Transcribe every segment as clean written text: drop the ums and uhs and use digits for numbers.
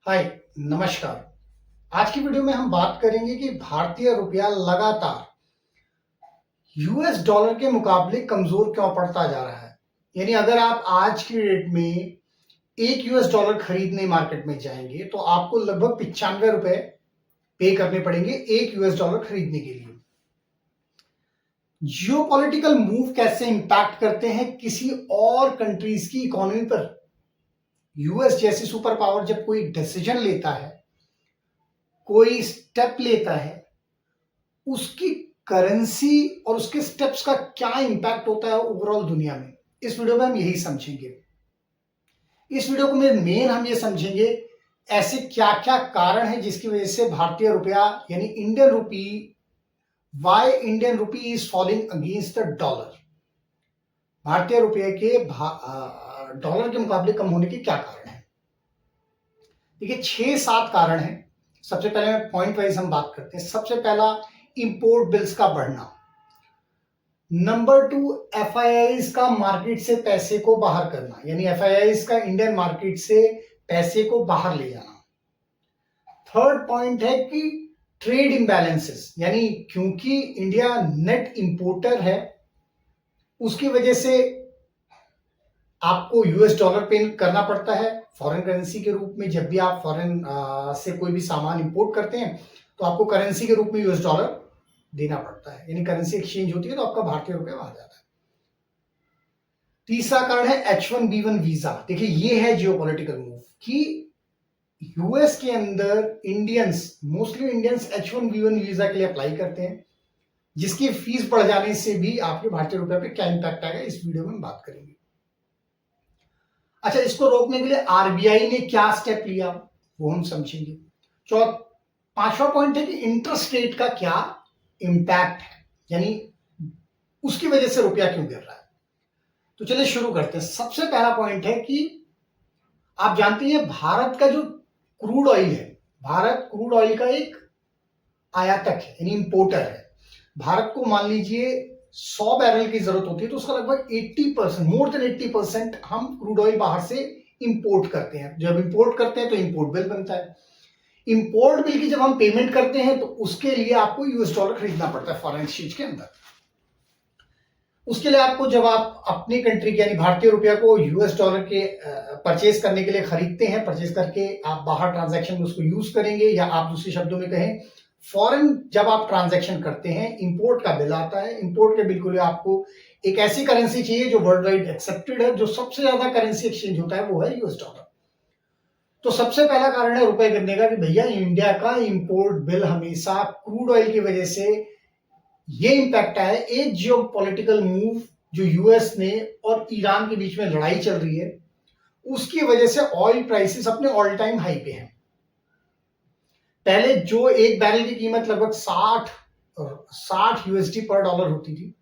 हाय, नमस्कार। आज की वीडियो में हम बात करेंगे कि भारतीय रुपया लगातार यूएस डॉलर के मुकाबले कमजोर क्यों पड़ता जा रहा है। यानी अगर आप आज की डेट में एक यूएस डॉलर खरीदने मार्केट में जाएंगे तो आपको लगभग 95 रुपए पे करने पड़ेंगे एक यूएस डॉलर खरीदने के लिए। जियोपॉलिटिकल मूव कैसे इंपैक्ट करते हैं किसी और कंट्रीज की इकोनॉमी पर। यूएस जैसी सुपर पावर जब कोई डिसीजन लेता है, कोई स्टेप लेता है, उसकी करेंसी और उसके स्टेप्स का क्या इंपैक्ट होता है ओवरऑल दुनिया में, इस वीडियो में हम यही समझेंगे। इस वीडियो को में मेन हम ये समझेंगे ऐसे क्या क्या कारण है जिसकी वजह से भारतीय रुपया यानी Indian rupee, why Indian rupee is falling against the dollar. भारतीय रुपये के डॉलर के मुकाबले कम होने के क्या कारण है। देखिए 6-7 कारण हैं। सबसे पहले पॉइंट वाइज हम बात करते हैं। सबसे पहला, इंपोर्ट बिल्स का बढ़ना। नंबर 2, एफआईआईज का मार्केट से पैसे को बाहर करना, यानी एफआईआईज का इंडियन मार्केट से पैसे को बाहर ले जाना। थर्ड पॉइंट है कि ट्रेड इम्बैलेंसेस, यानी क्योंकि इंडिया नेट इंपोर्टर है उसकी वजह से आपको यूएस डॉलर पे करना पड़ता है फॉरेन करेंसी के रूप में। जब भी आप फॉरेन से कोई भी सामान इंपोर्ट करते हैं तो आपको करेंसी के रूप में यूएस डॉलर देना पड़ता है, यानी करेंसी एक्सचेंज होती है तो आपका भारतीय रुपया वहां जाता है। तीसरा कारण है H1B1 वीजा। देखिए ये है जियोपॉलिटिकल मूव कि यूएस के अंदर Indians, mostly Indians H1B1 visa के लिए अप्लाई करते हैं, जिसकी फीस बढ़ जाने से भी आपके भारतीय रुपये पे क्या इंपैक्ट आएगा इस वीडियो में हम बात करेंगे। अच्छा, इसको रोकने के लिए आरबीआई ने क्या स्टेप लिया वो हम समझेंगे। पांचवा पॉइंट है कि इंटरेस्ट रेट का क्या इंपैक्ट है, यानी उसकी वजह से रुपया क्यों गिर रहा है। तो चलिए शुरू करते हैं। सबसे पहला पॉइंट है कि आप जानते हैं भारत का जो क्रूड ऑयल है, भारत क्रूड ऑयल का एक आयातक है यानी इंपोर्टर है। भारत को मान लीजिए 100 बैरल की जरूरत होती है तो उसका लगभग 80%, मोर देन 80% हम क्रूड ऑयल बाहर से इंपोर्ट करते हैं। जब इंपोर्ट करते हैं तो इंपोर्ट बिल बनता है। इंपोर्ट बिल की जब हम पेमेंट करते हैं तो उसके लिए आपको यूएस डॉलर खरीदना पड़ता है फॉरेन एक्सचेंज के अंदर। उसके लिए आपको, जब आप अपनी कंट्री के यानी भारतीय रुपया को यूएस डॉलर के परचेज करने के लिए खरीदते हैं, परचेज करके आप बाहर ट्रांजैक्शन में उसको यूज करेंगे, या आप दूसरे शब्दों में कहें फॉरेन जब आप ट्रांजैक्शन करते हैं इंपोर्ट का बिल आता है। इंपोर्ट के बिल के लिए आपको एक ऐसी करेंसी चाहिए जो वर्ल्ड वाइड एक्सेप्टेड है। जो सबसे ज्यादा करेंसी एक्सचेंज होता है वो है यूएस डॉलर। तो सबसे पहला कारण है रुपए गिरने का कि भैया इंडिया का इंपोर्ट बिल हमेशा क्रूड ऑयल की वजह से ये इंपैक्ट है। एक जियो पॉलिटिकल मूव जो यूएस ने और ईरान के बीच में लड़ाई चल रही है उसकी वजह से ऑयल प्राइसेस अपने ऑल टाइम हाई पे हैं। पहले जो एक बैरल की कीमत लगभग 60 यूएसडी पर डॉलर होती थी,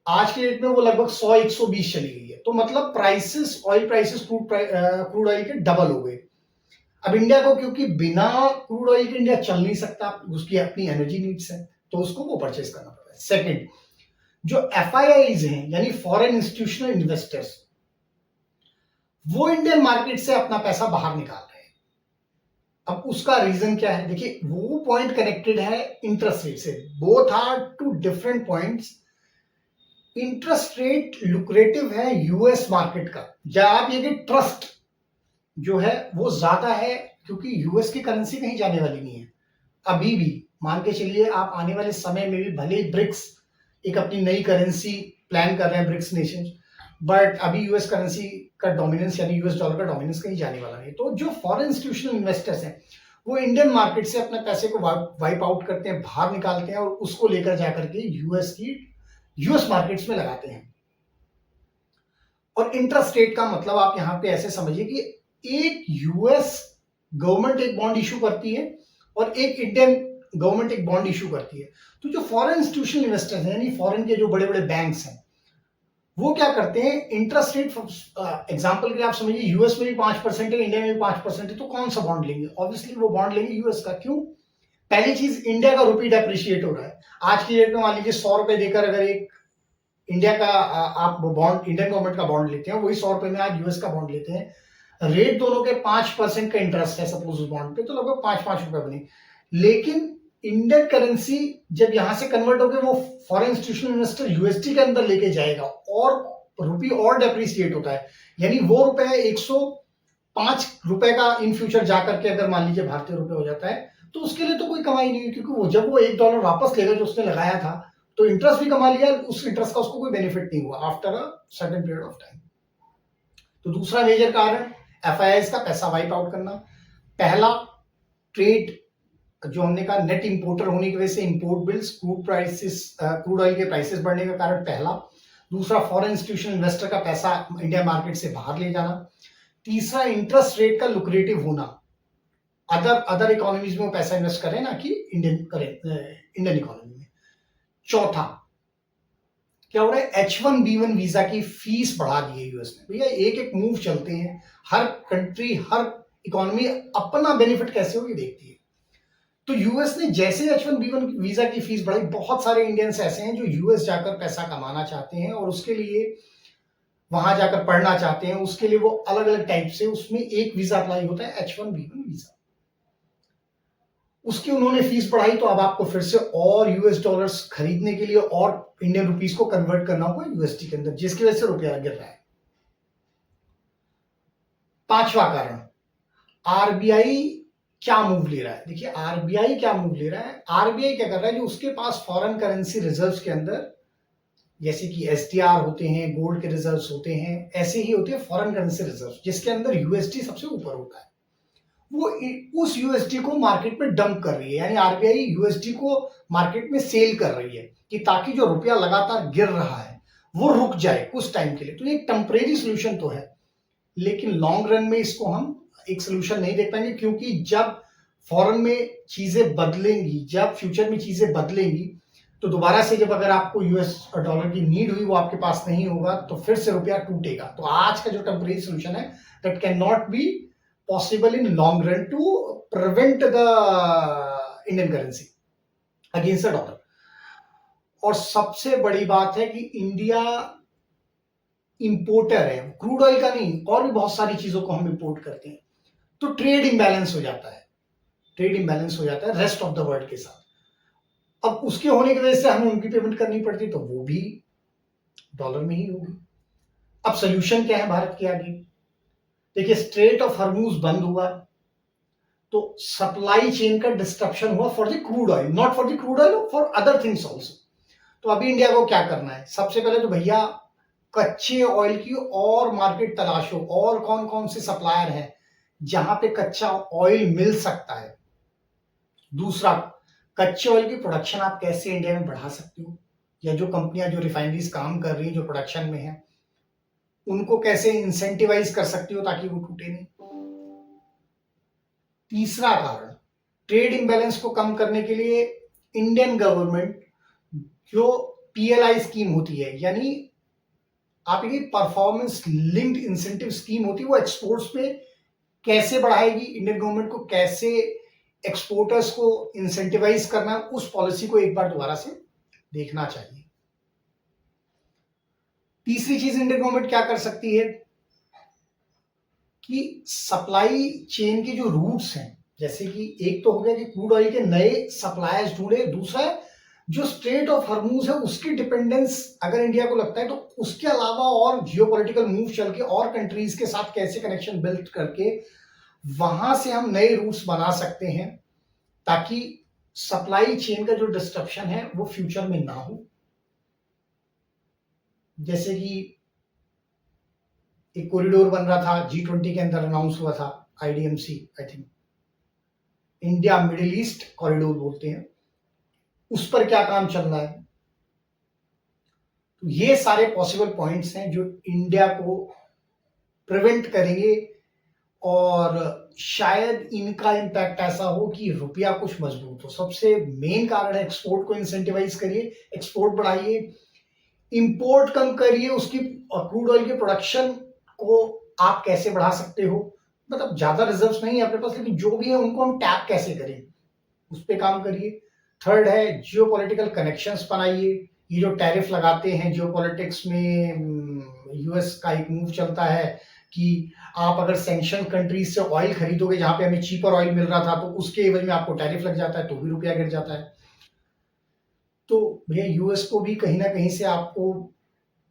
आज की डेट में वो लगभग 100-120 चली गई है। तो मतलब prices, oil prices crude oil के डबल हो गए। अब इंडिया को, क्योंकि बिना क्रूड ऑयल के इंडिया चल नहीं सकता, उसकी अपनी एनर्जी नीड्स है, तो उसको वो परचेज करना पड़ता है। सेकंड, जो एफआईआईज हैं यानी फॉरेन इंस्टीट्यूशनल इन्वेस्टर्स, वो इंडियन मार्केट से अपना पैसा बाहर निकाल रहे हैं। अब उसका रीजन क्या है? देखिए वो पॉइंट कनेक्टेड है इंटरेस्ट रेट से। Both are two different points. Interest rate lucrative है यूएस मार्केट का, या आप ये कि ट्रस्ट जो है वो ज्यादा है, क्योंकि यूएस की करेंसी कहीं जाने वाली नहीं है अभी भी। मान के चलिए आप आने वाले समय में भी भले ब्रिक्स एक अपनी नई करेंसी प्लान कर रहे हैं, ब्रिक्स नेशन, बट अभी यूएस करेंसी का डोमिनेंस यानी यूएस डॉलर का डोमिनेंस कहीं जाने वाला नहीं। तो जो फॉरेन इंस्टीट्यूशनल इन्वेस्टर्स हैं वो इंडियन मार्केट से अपने पैसे को वाइप आउट करते हैं, बाहर निकालते हैं और उसको लेकर जाकर के यूएस मार्केट्स में लगाते हैं। और इंटरेस्ट रेट का मतलब आप यहां पे ऐसे समझिए कि एक यूएस गवर्नमेंट एक बॉन्ड इशू करती है और एक इंडियन गवर्नमेंट एक बॉन्ड इशू करती है। तो जो फॉरेन इंस्टीट्यूशनल इन्वेस्टर्स हैं यानी फॉरेन के जो बड़े बड़े बैंक्स हैं वो क्या करते हैं, इंटरेस्ट रेट, एग्जांपल के लिए आप समझिए यूएस में भी 5% है, इंडिया में भी 5% है, तो कौन सा बॉन्ड लेंगे? ऑब्वियसली वो बॉन्ड लेंगे यूएस का। क्यों? पहली चीज, इंडिया का रुपी डेप्रिशिएट हो रहा है। आज की डेट में मान लीजिए 100 रुपए देकर अगर एक इंडिया का आप बॉन्ड, इंडियन गवर्नमेंट का बॉन्ड लेते हैं, वही 100 रुपए में आज यूएस का बॉन्ड लेते हैं, रेट दोनों के 5% का इंटरेस्ट है सपोज उस बॉन्ड पे, तो लगभग 5-5 रुपए बने। लेकिन इंडियन करेंसी जब यहां से कन्वर्ट होकर वो फॉरेन इंस्टीट्यूशनल इन्वेस्टर यूएसडी के अंदर लेके जाएगा और रुपी और डेप्रिसिएट होता है, यानी वो रुपए 105 रुपए का इन फ्यूचर जाकर के अगर मान लीजिए भारतीय रुपए हो जाता है, तो उसके लिए तो कोई कमाई नहीं है, क्योंकि वो जब वो $1 वापस लेगा जो उसने लगाया था, तो इंटरेस्ट भी कमा लिया, उस इंटरेस्ट का उसको कोई बेनिफिट नहीं हुआ after a certain period of time. तो दूसरा मेजर कारण एफआईआईज का पैसा वाइप आउट करना। पहला, ट्रेड जो हमने कहा नेट इंपोर्टर होने की वजह से इंपोर्ट बिल्स, क्रूड ऑयल के प्राइसेस बढ़ने का कारण पहला। दूसरा, फॉरेन इंस्टीट्यूशनल इन्वेस्टर का पैसा इंडिया मार्केट से बाहर ले जाना। तीसरा, इंटरेस्ट रेट का लुक्रेटिव होना, अदर इकोनॉमीज में वो पैसा इन्वेस्ट करें ना कि इंडियन इकोनॉमी में। चौथा, क्या हो रहा है, H1B1 वीजा की फीस बढ़ा दी है यूएस ने। भैया एक एक मूव चलते हैं, हर कंट्री हर इकोनॉमी अपना बेनिफिट कैसे हो ये देखती है। तो यूएस ने जैसे H1B1 वीजा की फीस बढ़ाई, बहुत सारे इंडियंस ऐसे हैं जो यूएस जाकर पैसा कमाना चाहते हैं और उसके लिए वहां जाकर पढ़ना चाहते हैं, उसके लिए वो अलग अलग टाइप से उसमें एक वीजा अप्लाई होता है H1B1 वीजा। उसकी उन्होंने फीस बढ़ाई, तो अब आपको फिर से और यूएस डॉलर्स खरीदने के लिए और इंडियन रुपीस को कन्वर्ट करना होगा यूएसडी के अंदर, जिसकी वजह से रुपया गिर रहा है। पांचवा कारण, आरबीआई क्या मूव ले रहा है। देखिए आरबीआई क्या मूव ले रहा है, आरबीआई क्या कर रहा है, जो उसके पास फॉरेन करेंसी रिजर्व्स के अंदर जैसे कि एसडीआर होते हैं, गोल्ड के रिजर्व्स होते हैं, ऐसे ही होते हैं फॉरेन करेंसी रिजर्व्स, जिसके अंदर यूएसडी सबसे ऊपर होता है, वो उस यूएसडी को मार्केट में डंप कर रही है, यानी आरबीआई यूएसडी को मार्केट में सेल कर रही है कि ताकि जो रुपया लगातार गिर रहा है वो रुक जाए कुछ टाइम के लिए। तो ये एक टेम्परेरी सोल्यूशन तो है, लेकिन लॉन्ग रन में इसको हम एक सोल्यूशन नहीं देख पाएंगे, क्योंकि जब फॉरेन में चीजें बदलेंगी, जब फ्यूचर में चीजें बदलेंगी, तो दोबारा से जब अगर आपको यूएस डॉलर की नीड हुई, वो आपके पास नहीं होगा, तो फिर से रुपया टूटेगा। तो आज का जो टेम्परेरी सोल्यूशन है, that can not be possible in long run to prevent the Indian currency against the dollar। और सबसे बड़ी बात है कि इंडिया इंपोर्टर है, क्रूड ऑयल का नहीं, और भी बहुत सारी चीजों को हम इंपोर्ट करते हैं, तो ट्रेड इम्बैलेंस हो जाता है, ट्रेड इम्बैलेंस हो जाता है रेस्ट ऑफ द वर्ल्ड के साथ। अब उसके होने की वजह से हमें उनकी पेमेंट करनी पड़ती, तो वो भी डॉलर में ही होगी। अब सोल्यूशन क्या है भारत के आगे, देखिए स्ट्रेट ऑफ हॉर्मूज बंद हुआ, तो सप्लाई चेन का डिस्ट्रप्शन हुआ for the crude oil, not for the crude oil, for other things also. तो अभी इंडिया को क्या करना है, सबसे पहले तो भैया कच्चे ऑयल की और मार्केट तलाशो, और कौन कौन से सप्लायर हैं जहां पे कच्चा ऑयल मिल सकता है। दूसरा, कच्चे ऑयल की प्रोडक्शन आप कैसे इंडिया में बढ़ा सकते हो, या जो कंपनियां जो रिफाइनरीज काम कर रही हैं जो प्रोडक्शन में है, उनको कैसे इंसेंटिवाइज कर सकती हो ताकि वो टूटे नहीं। तीसरा कारण, ट्रेड इम्बैलेंस को कम करने के लिए इंडियन गवर्नमेंट जो पीएलआई स्कीम होती है, यानी आपकी परफॉर्मेंस लिंक्ड इंसेंटिव स्कीम होती है, वो एक्सपोर्ट्स पे कैसे बढ़ाएगी, इंडियन गवर्नमेंट को कैसे एक्सपोर्टर्स को इंसेंटिवाइज करना, उस पॉलिसी को एक बार दोबारा से देखना चाहिए। तीसरी चीज इंडियन गवर्नमेंट क्या कर सकती है कि सप्लाई चेन के जो रूट्स हैं, जैसे कि एक तो हो गया कि क्रूड ऑयल के नए सप्लायर्स ढूंढे, दूसरा है जो स्ट्रेट ऑफ हॉर्मूज है उसकी डिपेंडेंस अगर इंडिया को लगता है, तो उसके अलावा और जियोपॉलिटिकल मूव चल के और कंट्रीज के साथ कैसे कनेक्शन बिल्ड करके वहां से हम नए रूट्स बना सकते हैं, ताकि सप्लाई चेन का जो डिस्ट्रप्शन है वो फ्यूचर में ना हो। जैसे कि एक कॉरिडोर बन रहा था G20 के अंदर, अनाउंस हुआ था, IDMC I think, India middle east corridor बोलते हैं, उस पर क्या काम चल रहा है। तो ये सारे पॉसिबल पॉइंट्स हैं जो इंडिया को प्रिवेंट करेंगे, और शायद इनका इम्पैक्ट ऐसा हो कि रुपया कुछ मजबूत हो। सबसे मेन कारण है एक्सपोर्ट को इंसेंटिवाइज करिए, एक्सपोर्ट बढ़ाइए, इंपोर्ट कम करिए, उसकी क्रूड ऑयल के प्रोडक्शन को आप कैसे बढ़ा सकते हो, मतलब ज्यादा रिजर्व्स नहीं है अपने पास, लेकिन जो भी है उनको हम टैप कैसे करें, उस पर काम करिए। थर्ड है जियोपॉलिटिकल कनेक्शंस बनाइए, ये जो टैरिफ लगाते हैं जियोपॉलिटिक्स में, यूएस का एक मूव चलता है कि आप अगर सैंक्शन कंट्रीज से ऑयल खरीदोगे जहां पे हमें चीपर ऑयल मिल रहा था तो उसके एवज में आपको टैरिफ लग जाता है तो भी रुपया गिर जाता है। तो भैया यूएस को भी कहीं ना कहीं से आपको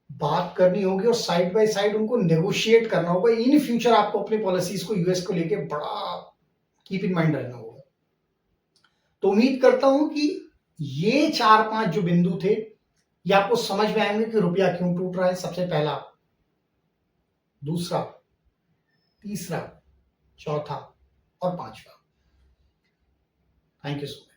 बात करनी होगी और साइड बाय साइड उनको नेगोशिएट करना होगा। इन फ्यूचर आपको अपनी पॉलिसीज को यूएस को लेके बड़ा कीप इन माइंड रहना होगा। तो उम्मीद करता हूं कि ये 4-5 जो बिंदु थे ये आपको समझ में आएंगे कि रुपया क्यों टूट रहा है, सबसे पहला, दूसरा, तीसरा, चौथा और पांचवा। Thank you so much.